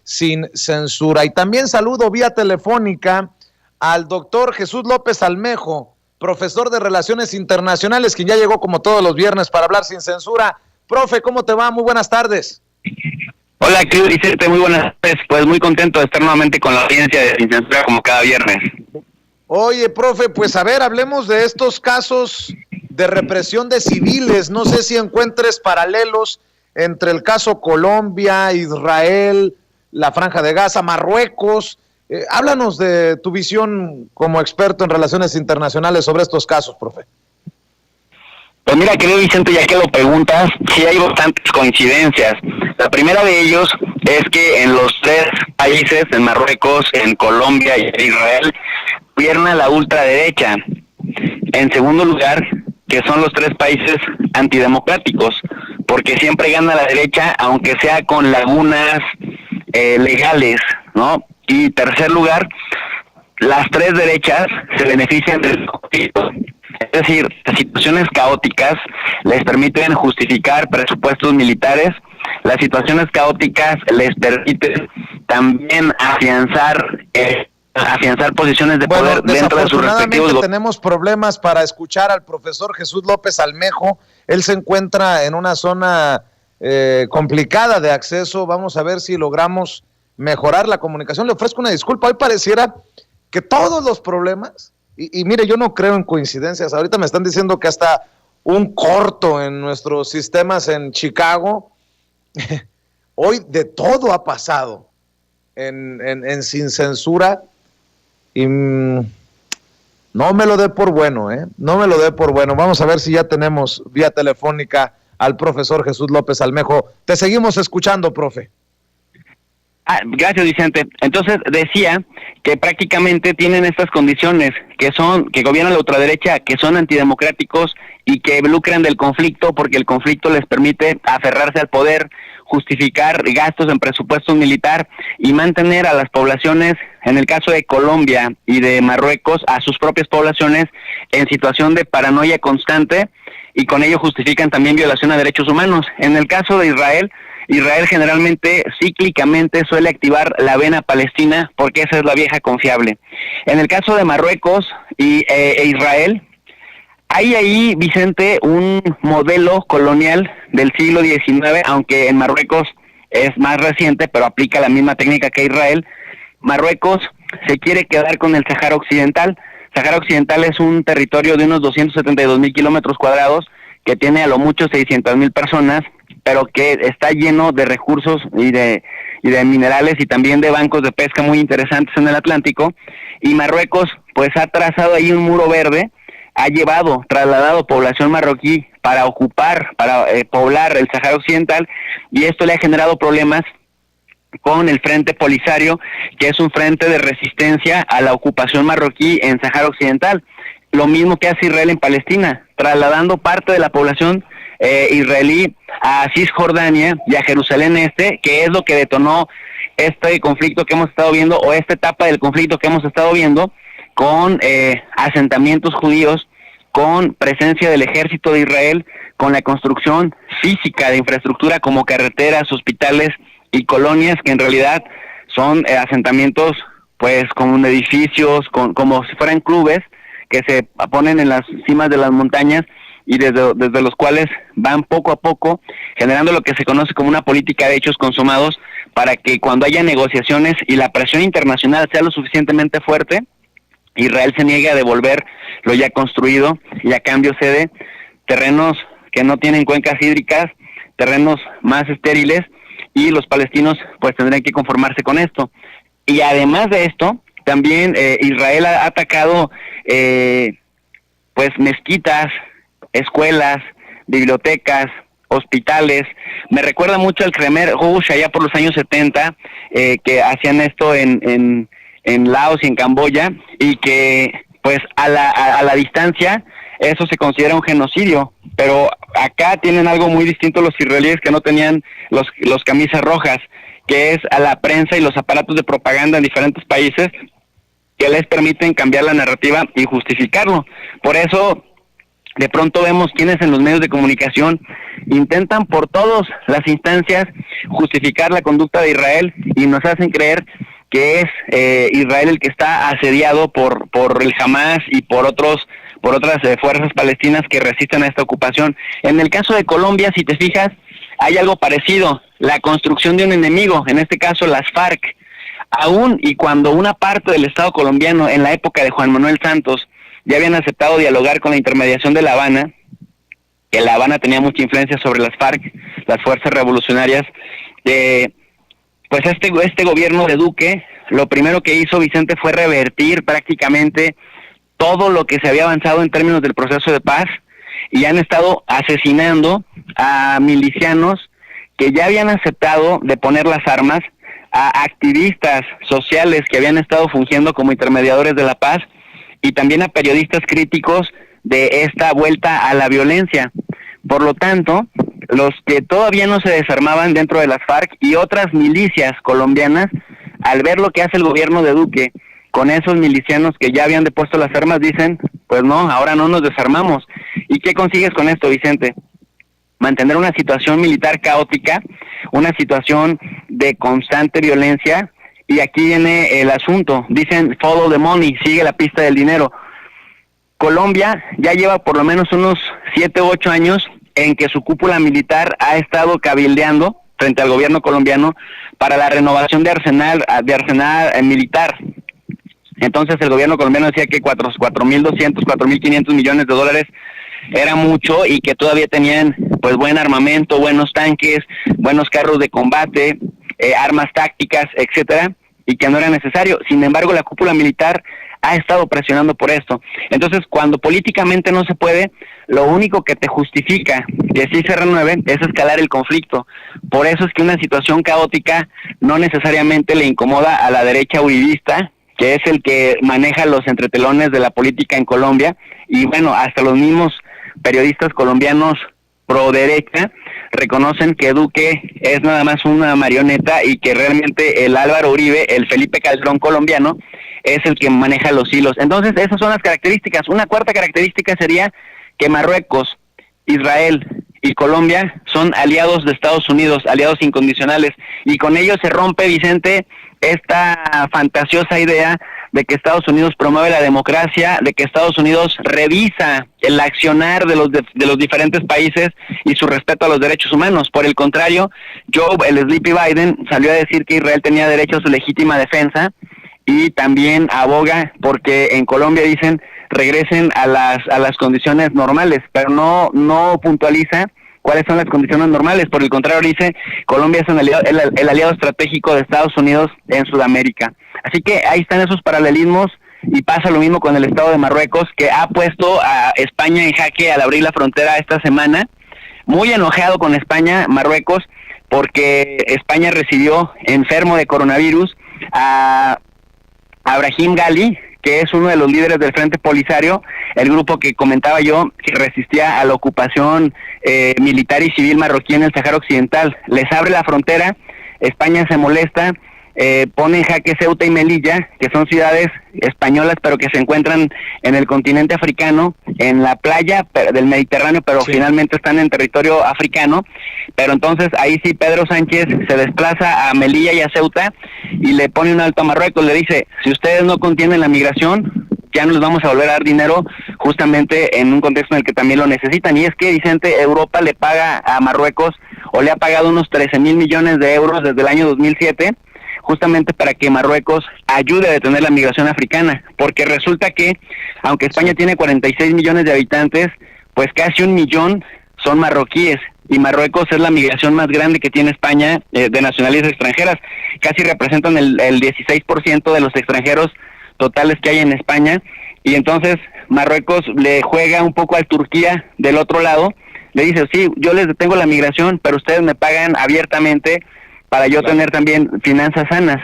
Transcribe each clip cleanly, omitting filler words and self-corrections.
sin censura. Y también saludo vía telefónica al doctor Jesús López Almejo, profesor de Relaciones Internacionales, quien ya llegó como todos los viernes para hablar sin censura. Profe, ¿cómo te va? Muy buenas tardes. Hola, querido Vicente, muy buenas tardes. Pues muy contento de estar nuevamente con la audiencia de Sin Censura como cada viernes. Oye, profe, pues a ver, hablemos de estos casos de represión de civiles. No sé si encuentres paralelos entre el caso Colombia, Israel, la Franja de Gaza, Marruecos. Háblanos de tu visión como experto en relaciones internacionales sobre estos casos, profe. Pues mira, querido Vicente, ya que lo preguntas, sí hay bastantes coincidencias. La primera de ellos es que en los tres países, en Marruecos, en Colombia y en Israel, gobierna la ultraderecha. En segundo lugar, que son los tres países antidemocráticos, porque siempre gana la derecha, aunque sea con lagunas legales, ¿no? Y tercer lugar, las tres derechas se benefician del conflicto. Es decir, las situaciones caóticas les permiten justificar presupuestos militares, las situaciones caóticas les permiten también afianzar posiciones de poder dentro de sus respectivos. Tenemos problemas para escuchar al profesor Jesús López Almejo. Él se encuentra en una zona complicada de acceso. Vamos a ver si logramos mejorar la comunicación. Le ofrezco una disculpa. Hoy pareciera que todos los problemas, y mire, yo no creo en coincidencias. Ahorita me están diciendo que hasta un corto en nuestros sistemas en Chicago. Hoy de todo ha pasado en Sin Censura. Y no me lo dé por bueno, no me lo dé por bueno. Vamos a ver si ya tenemos vía telefónica al profesor Jesús López Almejo. Te seguimos escuchando, profe. Gracias, Vicente. Entonces decía que prácticamente tienen estas condiciones, que gobiernan la ultraderecha, que son antidemocráticos y que lucran del conflicto porque el conflicto les permite aferrarse al poder, justificar gastos en presupuesto militar y mantener a las poblaciones, en el caso de Colombia y de Marruecos, a sus propias poblaciones en situación de paranoia constante, y con ello justifican también violación a derechos humanos. En el caso de Israel generalmente, cíclicamente, suele activar la vena palestina porque esa es la vieja confiable. En el caso de Marruecos e Israel, hay ahí, Vicente, un modelo colonial del siglo XIX, aunque en Marruecos es más reciente, pero aplica la misma técnica que Israel. Marruecos se quiere quedar con el Sáhara Occidental. Sáhara Occidental es un territorio de unos 272,000 kilómetros cuadrados, que tiene a lo mucho 600,000 personas, pero que está lleno de recursos y de minerales y también de bancos de pesca muy interesantes en el Atlántico. Y Marruecos pues ha trazado ahí un muro verde, trasladado población marroquí para poblar el Sáhara Occidental, y esto le ha generado problemas con el Frente Polisario, que es un frente de resistencia a la ocupación marroquí en Sáhara Occidental. Lo mismo que hace Israel en Palestina, trasladando parte de la población israelí a Cisjordania y a Jerusalén Este, que es lo que detonó este conflicto que hemos estado viendo, o esta etapa del conflicto que hemos estado viendo, con asentamientos judíos, con presencia del ejército de Israel, con la construcción física de infraestructura como carreteras, hospitales y colonias, que en realidad son asentamientos pues con edificios, como si fueran clubes que se ponen en las cimas de las montañas, y desde los cuales van poco a poco generando lo que se conoce como una política de hechos consumados, para que cuando haya negociaciones y la presión internacional sea lo suficientemente fuerte, Israel se niegue a devolver lo ya construido y a cambio cede terrenos que no tienen cuencas hídricas, terrenos más estériles, y los palestinos pues tendrán que conformarse con esto. Y además de esto, también Israel ha atacado pues mezquitas, escuelas, bibliotecas, hospitales. Me recuerda mucho al Khmer Rouge allá por los años 70, que hacían esto en Laos y en Camboya, y que pues a la distancia eso se considera un genocidio, pero acá tienen algo muy distinto los israelíes, que no tenían los camisas rojas, que es a la prensa y los aparatos de propaganda en diferentes países que les permiten cambiar la narrativa y justificarlo. Por eso de pronto vemos quienes en los medios de comunicación intentan por todas las instancias justificar la conducta de Israel y nos hacen creer que es Israel el que está asediado por el Hamas y por otras fuerzas palestinas que resisten a esta ocupación. En el caso de Colombia, si te fijas, hay algo parecido, la construcción de un enemigo, en este caso las FARC. Aún y cuando una parte del Estado colombiano en la época de Juan Manuel Santos ya habían aceptado dialogar con la intermediación de La Habana, que La Habana tenía mucha influencia sobre las FARC, las fuerzas revolucionarias, pues este gobierno de Duque, lo primero que hizo, Vicente, fue revertir prácticamente todo lo que se había avanzado en términos del proceso de paz, y han estado asesinando a milicianos que ya habían aceptado de poner las armas, a activistas sociales que habían estado fungiendo como intermediadores de la paz, y también a periodistas críticos de esta vuelta a la violencia. Por lo tanto, los que todavía no se desarmaban dentro de las FARC y otras milicias colombianas, al ver lo que hace el gobierno de Duque con esos milicianos que ya habían depuesto las armas, dicen, pues no, ahora no nos desarmamos. ¿Y qué consigues con esto, Vicente? Mantener una situación militar caótica, una situación de constante violencia, y aquí viene el asunto, dicen follow the money, sigue la pista del dinero. Colombia ya lleva por lo menos unos 7 u 8 años en que su cúpula militar ha estado cabildeando frente al gobierno colombiano para la renovación de arsenal militar. Entonces el gobierno colombiano decía que 4.200, 4.500 millones de dólares era mucho, y que todavía tenían pues buen armamento, buenos tanques, buenos carros de combate, armas tácticas, etcétera, y que no era necesario. Sin embargo, la cúpula militar ha estado presionando por esto. Entonces, cuando políticamente no se puede, lo único que te justifica que sí se renueve es escalar el conflicto. Por eso es que una situación caótica no necesariamente le incomoda a la derecha uribista, que es el que maneja los entretelones de la política en Colombia, y bueno, hasta los mismos periodistas colombianos pro derecha reconocen que Duque es nada más una marioneta, y que realmente el Álvaro Uribe, el Felipe Calderón colombiano, es el que maneja los hilos. Entonces, esas son las características. Una cuarta característica sería que Marruecos, Israel y Colombia son aliados de Estados Unidos, aliados incondicionales, y con ello se rompe, Vicente, esta fantasiosa idea de que Estados Unidos promueve la democracia, de que Estados Unidos revisa el accionar de los diferentes países y su respeto a los derechos humanos. Por el contrario, el Sleepy Biden salió a decir que Israel tenía derecho a su legítima defensa, y también aboga porque en Colombia, dicen, regresen a las condiciones normales, pero no puntualiza cuáles son las condiciones normales. Por el contrario, dice, Colombia es el aliado estratégico de Estados Unidos en Sudamérica. Así que ahí están esos paralelismos, y pasa lo mismo con el Estado de Marruecos, que ha puesto a España en jaque al abrir la frontera esta semana. Muy enojado con España, Marruecos, porque España recibió enfermo de coronavirus a Brahim Ghali, que es uno de los líderes del Frente Polisario, el grupo que comentaba yo que resistía a la ocupación militar y civil marroquí en el Sáhara Occidental. Les abre la frontera, España se molesta, pone en jaque Ceuta y Melilla, que son ciudades españolas pero que se encuentran en el continente africano, en la playa del Mediterráneo, pero sí, finalmente están en territorio africano. Pero entonces ahí sí Pedro Sánchez se desplaza a Melilla y a Ceuta y le pone un alto a Marruecos, le dice, si ustedes no contienen la migración, ya no les vamos a volver a dar dinero, justamente en un contexto en el que también lo necesitan. Y es que, Vicente, Europa le paga a Marruecos, o le ha pagado unos 13,000 millones de euros desde el año 2007, justamente para que Marruecos ayude a detener la migración africana, porque resulta que, aunque España tiene 46 millones de habitantes, pues casi 1 millón son marroquíes, y Marruecos es la migración más grande que tiene España de nacionalidades extranjeras. Casi representan el 16% de los extranjeros totales que hay en España, y entonces Marruecos le juega un poco a Turquía del otro lado, le dice, sí, yo les detengo la migración, pero ustedes me pagan abiertamente para yo tener también finanzas sanas.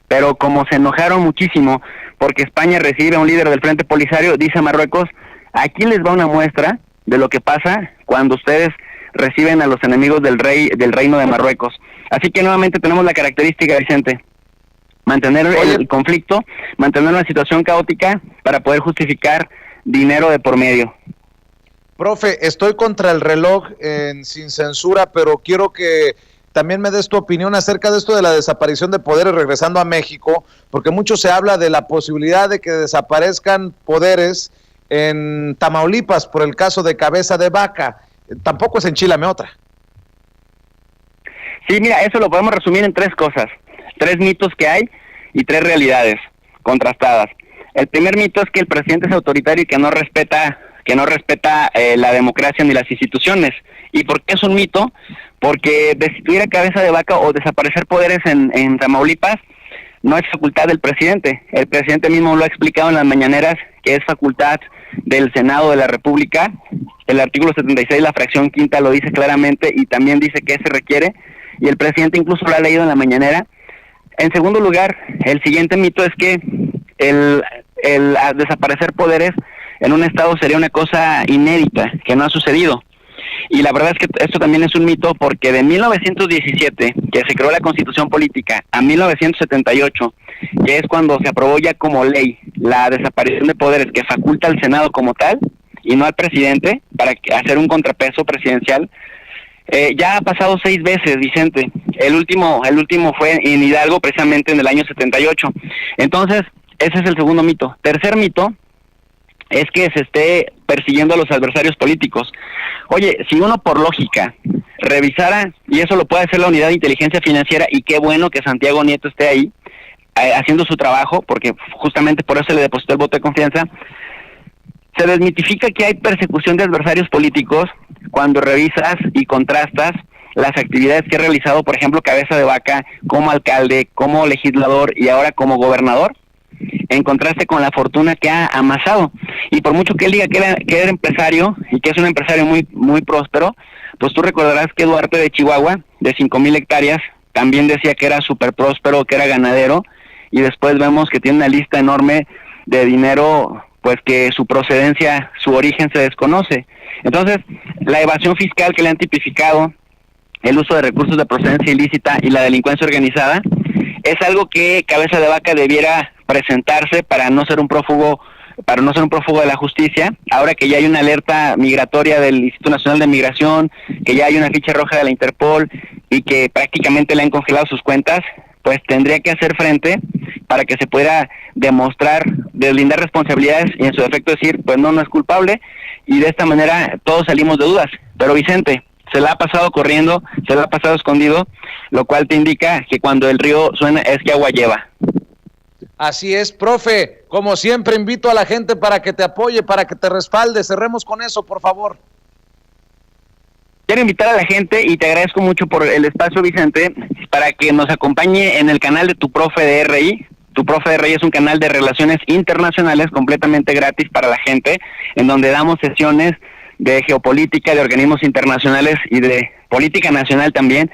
Pero como se enojaron muchísimo porque España recibe a un líder del Frente Polisario, dice Marruecos, aquí les va una muestra de lo que pasa cuando ustedes reciben a los enemigos del reino de Marruecos. Así que nuevamente tenemos la característica, Vicente, mantener el conflicto, mantener una situación caótica para poder justificar dinero de por medio. Profe, estoy contra el reloj Sin Censura, pero quiero que también me des tu opinión acerca de esto de la desaparición de poderes regresando a México, porque mucho se habla de la posibilidad de que desaparezcan poderes en Tamaulipas por el caso de Cabeza de Vaca. Tampoco es enchilame otra. Sí, mira, eso lo podemos resumir en 3 cosas, 3 mitos que hay y 3 realidades contrastadas. El primer mito es que el presidente es autoritario y que no respeta la democracia ni las instituciones. ¿Y por qué es un mito? Porque destituir a Cabeza de Vaca o desaparecer poderes en Tamaulipas no es facultad del presidente. El presidente mismo lo ha explicado en las mañaneras, que es facultad del Senado de la República. El artículo 76, la fracción quinta, lo dice claramente y también dice que se requiere, y el presidente incluso lo ha leído en la mañanera. En segundo lugar, el siguiente mito es que el desaparecer poderes en un estado sería una cosa inédita, que no ha sucedido. Y la verdad es que esto también es un mito, porque de 1917, que se creó la Constitución Política, a 1978, que es cuando se aprobó ya como ley la desaparición de poderes que faculta al Senado como tal, y no al presidente, para hacer un contrapeso presidencial, ya ha pasado 6 veces, Vicente. El último fue en Hidalgo, precisamente en el año 78. Entonces, ese es el segundo mito. Tercer mito es que se esté persiguiendo a los adversarios políticos. Oye, si uno por lógica revisara, y eso lo puede hacer la Unidad de Inteligencia Financiera, y qué bueno que Santiago Nieto esté ahí haciendo su trabajo, porque justamente por eso le depositó el voto de confianza, se desmitifica que hay persecución de adversarios políticos cuando revisas y contrastas las actividades que ha realizado, por ejemplo, Cabeza de Vaca como alcalde, como legislador y ahora como gobernador, en contraste con la fortuna que ha amasado. Y por mucho que él diga que era empresario y que es un empresario muy, muy próspero, pues tú recordarás que Duarte de Chihuahua, de 5,000 hectáreas, también decía que era súper próspero, que era ganadero, y después vemos que tiene una lista enorme de dinero, pues que su procedencia, su origen se desconoce. Entonces, la evasión fiscal que le han tipificado, el uso de recursos de procedencia ilícita y la delincuencia organizada, es algo que Cabeza de Vaca debiera presentarse para no ser un prófugo de la justicia. Ahora que ya hay una alerta migratoria del Instituto Nacional de Migración, que ya hay una ficha roja de la Interpol y que prácticamente le han congelado sus cuentas, pues tendría que hacer frente para que se pueda demostrar, deslindar responsabilidades y en su defecto decir, pues no es culpable, y de esta manera todos salimos de dudas. Pero Vicente, se la ha pasado corriendo, se la ha pasado escondido, lo cual te indica que cuando el río suena es que agua lleva. Así es, profe. Como siempre, invito a la gente para que te apoye, para que te respalde. Cerremos con eso, por favor. Quiero invitar a la gente, y te agradezco mucho por el espacio, Vicente, para que nos acompañe en el canal de Tu Profe de RI. Tu Profe de RI es un canal de relaciones internacionales completamente gratis para la gente, en donde damos sesiones de geopolítica, de organismos internacionales y de política nacional también.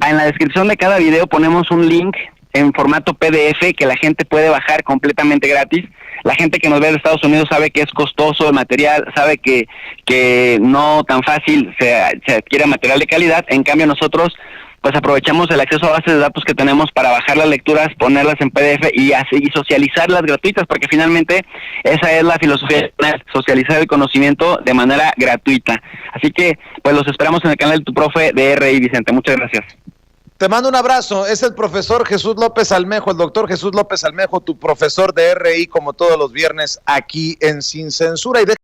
En la descripción de cada video ponemos un link en formato PDF que la gente puede bajar completamente gratis. La gente que nos ve de Estados Unidos sabe que es costoso el material, sabe que no tan fácil se adquiere material de calidad. En cambio nosotros pues aprovechamos el acceso a bases de datos que tenemos para bajar las lecturas, ponerlas en PDF y socializarlas gratuitas, porque finalmente esa es la filosofía, socializar el conocimiento de manera gratuita. Así que pues los esperamos en el canal de Tu Profe de RI, Vicente. Muchas gracias. Te mando un abrazo. Es el profesor Jesús López Almejo, el doctor Jesús López Almejo, tu profesor de RI, como todos los viernes aquí en Sin Censura.